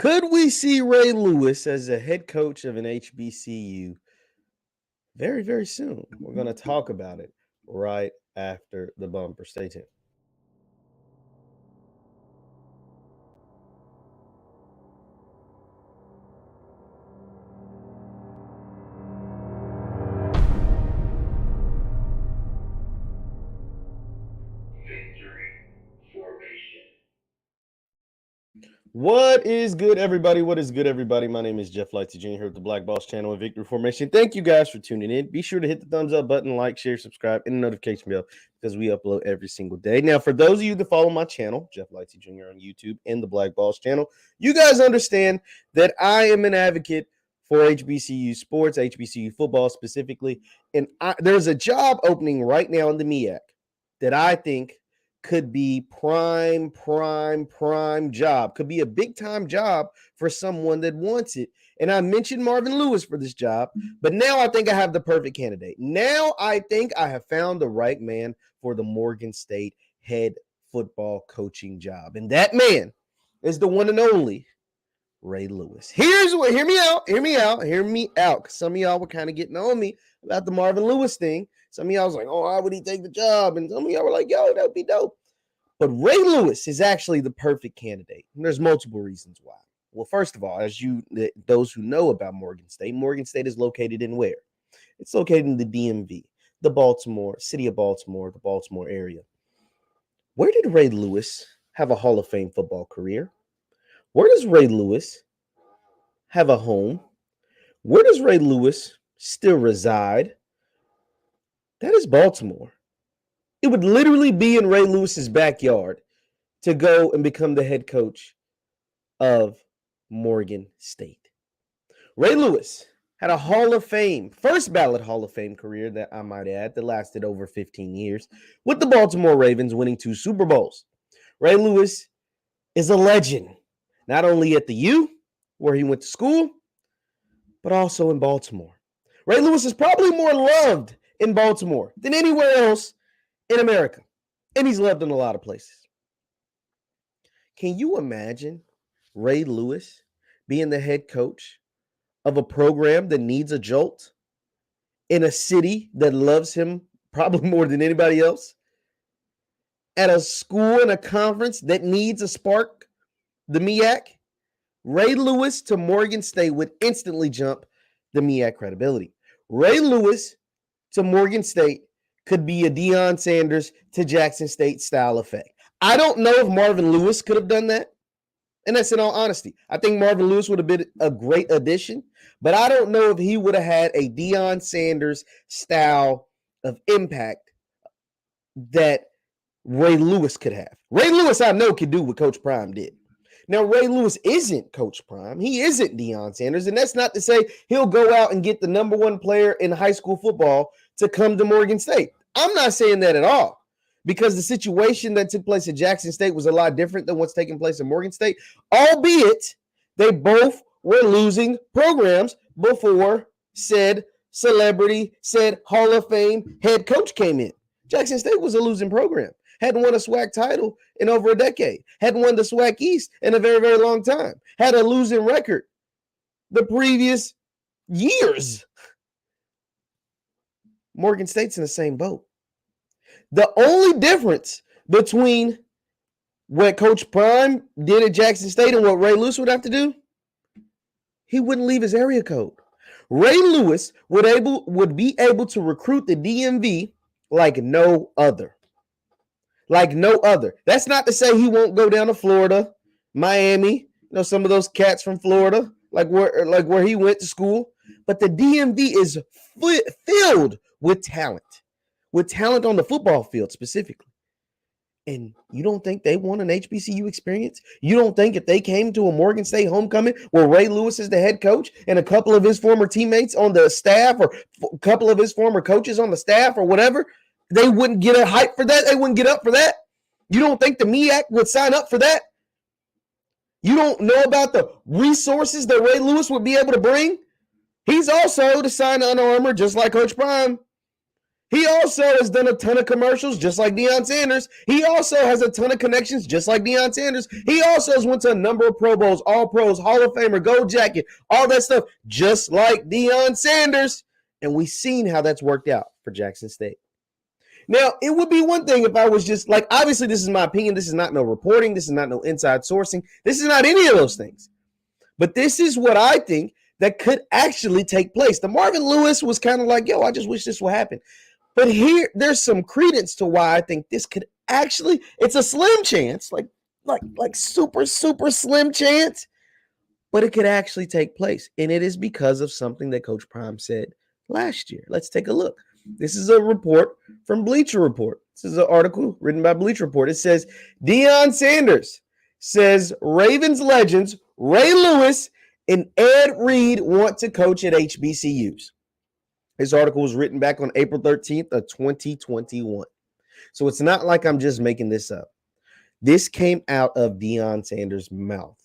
Could we see Ray Lewis as a head coach of an HBCU very, very soon? We're going to talk about it right after the bumper. Stay tuned. What is good, everybody? What is good, everybody? My name is JeffLightsyJr here at the Black Boss channel and Victory Formation. Thank you guys for tuning in. Be sure to hit the thumbs up button, like, share, subscribe, and the notification bell because we upload every single day. Now, for those of you that follow my channel, JeffLightsyJr on YouTube and the Black Boss channel, you guys understand that I am an advocate for HBCU sports, HBCU football specifically. And there's a job opening right now in the MEAC that I think could be prime job, could be a big time job for someone that wants it. And I mentioned Marvin Lewis for this job, but now I think I have the perfect candidate. Now I think I have found the right man for the Morgan State head football coaching job. And that man is the one and only Ray Lewis. Hear me out. Because some of y'all were kind of getting on me about the Marvin Lewis thing. Some of y'all was like, oh, why would he take the job? And some of y'all were like, yo, that would be dope. But Ray Lewis is actually the perfect candidate. And there's multiple reasons why. Well, first of all, those who know about Morgan State is located in where? It's located in the DMV, the city of Baltimore, the Baltimore area. Where did Ray Lewis have a Hall of Fame football career? Where does Ray Lewis have a home? Where does Ray Lewis still reside? That is Baltimore. It would literally be in Ray Lewis's backyard to go and become the head coach of Morgan State. Ray Lewis had a Hall of Fame, first ballot Hall of Fame career that I might add, that lasted over 15 years with the Baltimore Ravens, winning 2 Super Bowls. Ray Lewis is a legend, not only at the U, where he went to school, but also in Baltimore. Ray Lewis is probably more loved in Baltimore than anywhere else in America. And he's loved in a lot of places. Can you imagine Ray Lewis being the head coach of a program that needs a jolt in a city that loves him probably more than anybody else? At a school and a conference that needs a spark, the MEAC? Ray Lewis to Morgan State would instantly jump the MEAC credibility. Ray Lewis to Morgan State could be a Deion Sanders to Jackson State style effect. I don't know if Marvin Lewis could have done that. And that's in all honesty. I think Marvin Lewis would have been a great addition, but I don't know if he would have had a Deion Sanders style of impact that Ray Lewis could have. Ray Lewis, I know, could do what Coach Prime did. Now, Ray Lewis isn't Coach Prime. He isn't Deion Sanders. And that's not to say he'll go out and get the number one player in high school football to come to Morgan State. I'm not saying that at all, because the situation that took place at Jackson State was a lot different than what's taking place at Morgan State, albeit they both were losing programs before said celebrity, said Hall of Fame head coach came in. Jackson State was a losing program. Hadn't won a SWAC title in over a decade. Hadn't won the SWAC East in a very, very long time. Had a losing record the previous years. Morgan State's in the same boat. The only difference between what Coach Prime did at Jackson State and what Ray Lewis would have to do, he wouldn't leave his area code. Ray Lewis would be able to recruit the DMV like no other. Like no other. That's not to say he won't go down to Florida, Miami, some of those cats from Florida, like where he went to school. But the DMV is filled with talent on the football field specifically. And you don't think they want an HBCU experience? You don't think if they came to a Morgan State homecoming where Ray Lewis is the head coach and a couple of his former teammates on the staff or a couple of his former coaches on the staff or whatever, they wouldn't get a hype for that? They wouldn't get up for that? You don't think the MEAC would sign up for that? You don't know about the resources that Ray Lewis would be able to bring? He's also to sign Under Armour just like Coach Prime. He also has done a ton of commercials, just like Deion Sanders. He also has a ton of connections, just like Deion Sanders. He also has went to a number of Pro Bowls, All Pros, Hall of Famer, Gold Jacket, all that stuff, just like Deion Sanders. And we've seen how that's worked out for Jackson State. Now, it would be one thing if I was just like, obviously, this is my opinion. This is not no reporting. This is not no inside sourcing. This is not any of those things. But this is what I think that could actually take place. The Marvin Lewis was kind of like, yo, I just wish this would happen. But here, there's some credence to why I think this could actually, it's a slim chance, like super, super slim chance, but it could actually take place. And it is because of something that Coach Prime said last year. Let's take a look. This is a report from Bleacher Report. This is an article written by Bleacher Report. It says, Deion Sanders says Ravens legends Ray Lewis and Ed Reed want to coach at HBCUs. This article was written back on April 13th of 2021. So it's not like I'm just making this up. This came out of Deion Sanders' mouth.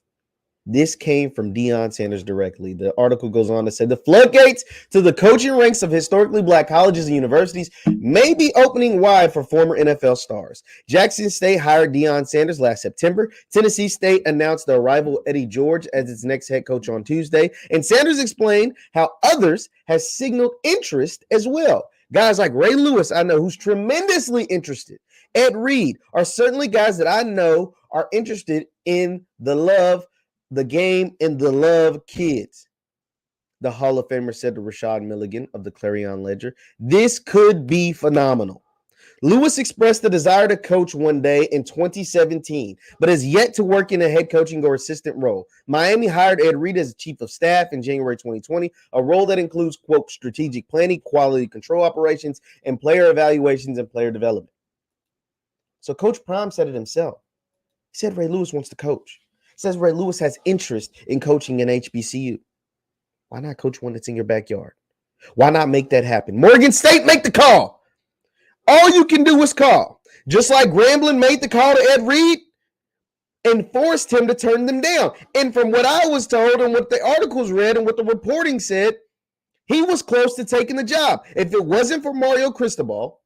This came from Deion Sanders directly. The article goes on to say the floodgates to the coaching ranks of historically black colleges and universities may be opening wide for former NFL stars. Jackson State hired Deion Sanders last September. Tennessee State announced the arrival of Eddie George as its next head coach on Tuesday. And Sanders explained how others has signaled interest as well. Guys like Ray Lewis, I know, who's tremendously interested. Ed Reed are certainly guys that I know are interested in the game, and the love kids. The Hall of Famer said to Rashad Milligan of the Clarion Ledger, this could be phenomenal. Lewis expressed the desire to coach one day in 2017, but has yet to work in a head coaching or assistant role. Miami hired Ed Reed as chief of staff in January 2020, a role that includes, quote, strategic planning, quality control operations, and player evaluations and player development. So Coach Prime said it himself. He said Ray Lewis wants to coach. Says Ray Lewis has interest in coaching an HBCU. Why not coach one that's in your backyard? Why not make that happen? Morgan State, make the call. All you can do is call. Just like Grambling made the call to Ed Reed and forced him to turn them down. And from what I was told and what the articles read and what the reporting said, he was close to taking the job. If it wasn't for Mario Cristobal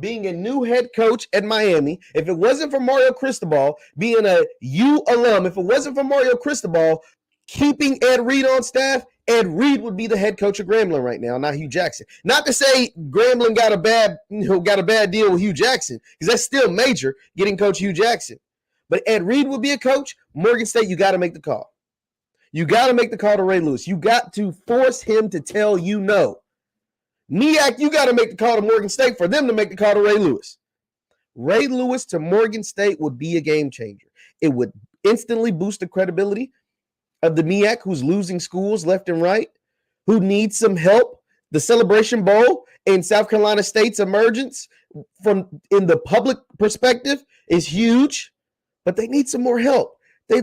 being a new head coach at Miami, if it wasn't for Mario Cristobal being a U alum, if it wasn't for Mario Cristobal keeping Ed Reed on staff, Ed Reed would be the head coach of Grambling right now, not Hugh Jackson. Not to say Grambling got a bad deal with Hugh Jackson, because that's still major, getting Coach Hugh Jackson. But Ed Reed would be a coach. Morgan State, you got to make the call. You got to make the call to Ray Lewis. You got to force him to tell you no. MEAC, you got to make the call to Morgan State for them to make the call to Ray Lewis. Ray Lewis to Morgan State would be a game changer. It would instantly boost the credibility of the MEAC, who's losing schools left and right, who needs some help. The Celebration Bowl and South Carolina State's emergence from in the public perspective is huge, but they need some more help. They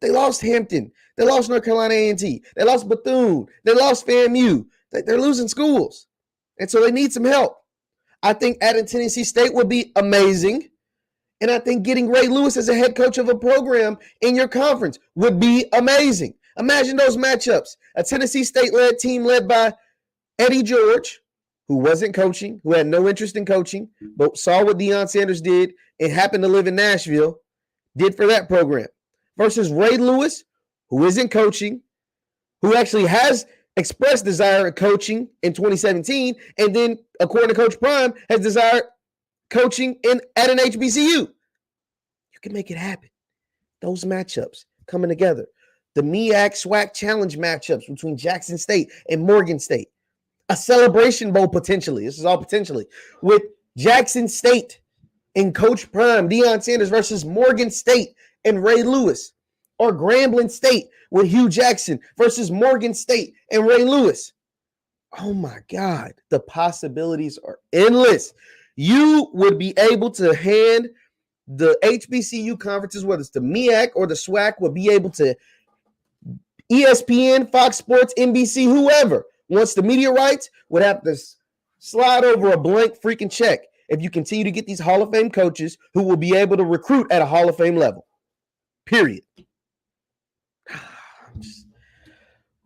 lost Hampton. They lost North Carolina A&T. They lost Bethune. They lost FAMU. They're losing schools. And so they need some help. I think adding Tennessee State would be amazing. And I think getting Ray Lewis as a head coach of a program in your conference would be amazing. Imagine those matchups. A Tennessee State-led team led by Eddie George, who wasn't coaching, who had no interest in coaching, but saw what Deion Sanders did and happened to live in Nashville, did for that program. Versus Ray Lewis, who isn't coaching, who actually has expressed desire of coaching in 2017, and then, according to Coach Prime, has desired coaching at an HBCU. You can make it happen. Those matchups coming together. The MEAC SWAC Challenge matchups between Jackson State and Morgan State. A Celebration Bowl potentially. This is all potentially. With Jackson State and Coach Prime, Deion Sanders versus Morgan State and Ray Lewis. Or Grambling State with Hugh Jackson versus Morgan State and Ray Lewis. Oh my God. The possibilities are endless. You would be able to hand the HBCU conferences, whether it's the MEAC or the SWAC, would be able to ESPN, Fox Sports, NBC, whoever wants the media rights would have to slide over a blank freaking check if you continue to get these Hall of Fame coaches who will be able to recruit at a Hall of Fame level. Period.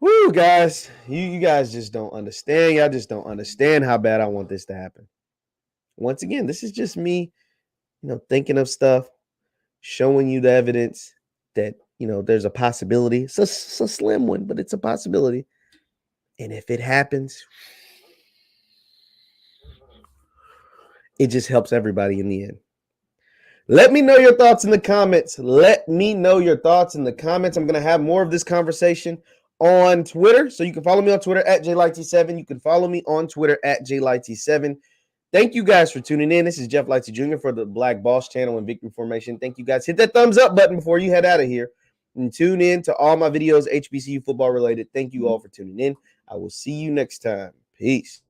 Woo, guys, you guys just don't understand. Y'all just don't understand how bad I want this to happen. Once again, this is just me, thinking of stuff, showing you the evidence that, there's a possibility. It's a slim one, but it's a possibility. And if it happens, it just helps everybody in the end. Let me know your thoughts in the comments. Let me know your thoughts in the comments. I'm going to have more of this conversation on Twitter. So you can follow me on Twitter at JLightsy7. You can follow me on Twitter at JLightsy7. Thank you guys for tuning in. This is Jeff Lightsy Jr. for the Black Boss channel and Victory Formation. Thank you guys. Hit that thumbs up button before you head out of here. And tune in to all my videos, HBCU football related. Thank you all for tuning in. I will see you next time. Peace.